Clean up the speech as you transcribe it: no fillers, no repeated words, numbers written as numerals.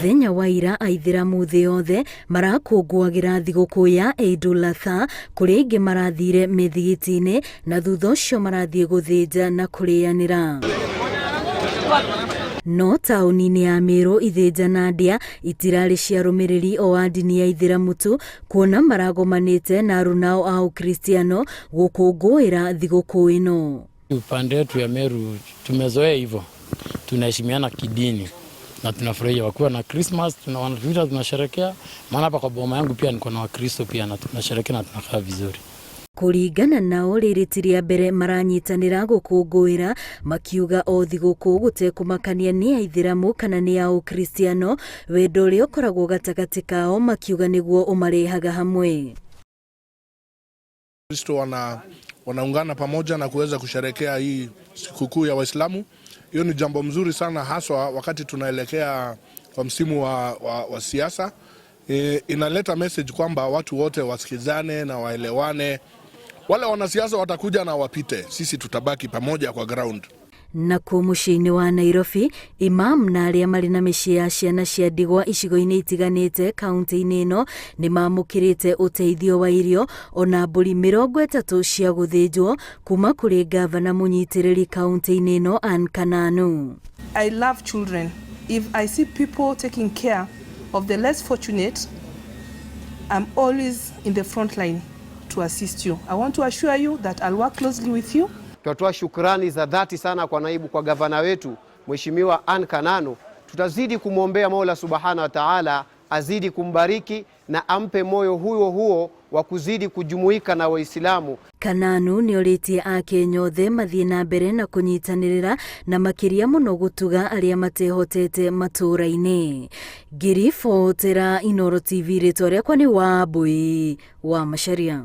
Muthenya wa ira aithiramu thĩ yothe marakũngũagĩra thigũkũ ya Eidul Adha, kũrĩa ingĩ marathire mĩthigiti-inĩ na thutha ũcio marathiĩ gũthĩnja na kũrĩanĩra. No taũni-inĩ ya Meru ithĩnja na ndĩa itirarĩ cia arũmĩrĩri o wa ndini ya ithiramu tu, kuona maragomanĩte na arunao a Ukristiano gũkũngũĩra thigũkũ ĩno. Upande wetu ya Meru tumezoea hivyo, tunaheshimiana kidini na tunafurahia wakiwa na Christmas, tunasherehekea. Maana hapa kwa boma yangu pia niko na Wakristo pia na tunasherehekea na tunakaa vizuri. Kuringana nao rĩrĩ rĩa mbere maranyitanĩra gũkũngũĩra, makiuga o thigũkũ gũtekũmakania nĩ aithĩramu kana nĩ ya Ukristiano, wendo ũrĩa ũkoragwo gatagatĩ kao makiuga nĩguo ũmarehaga hamwe. Kristo wanaungana pamoja na kuweza kusherehekea hii sikukuu ya Waislamu. Hiyo ni jambo mzuri sana, haswa wakati tunaelekea kwa msimu wa siasa. Inaleta message kwamba watu wote wasikizane na waelewane. Wale wanasiasa watakuja na wapite, sisi tutabaki pamoja kwa ground. Na mũciĩ-inĩ wa Nairobi, imam na arĩa marĩ na mĩciĩ ya ciana cia ndigwa icigo-inĩ itiganĩte kaunti-inĩ ĩno nĩ mamũkĩrĩte ũteithio wa irio ona mbũri 30 cia gũthĩnjwo kuma kũrĩ gavana mũnyitĩrĩri kaunti-inĩ ĩno Anne Kananu. I love children. If I see people taking care of the less fortunate, I'm always in the front line to assist you. I want to assure you that I'll work closely with you. Tunatoa shukrani za dhati sana kwa gavana wetu Mheshimiwa Anne Kananu. Tutazidi kumwombea Mola Subhanahu wa Ta'ala azidi kumbariki na ampe moyo huo wa kuzidi kujumuika na Waislamu. Kananu nĩ orĩtie Akenya othe mathiĩ na mbere na kũnyitanĩrĩra na makĩria mũno gũtuga arĩa matehotete matũũra-inĩ. Ngiribotera Inooro TV, rĩtwa rĩakwa nĩ Wambui wa Macharia.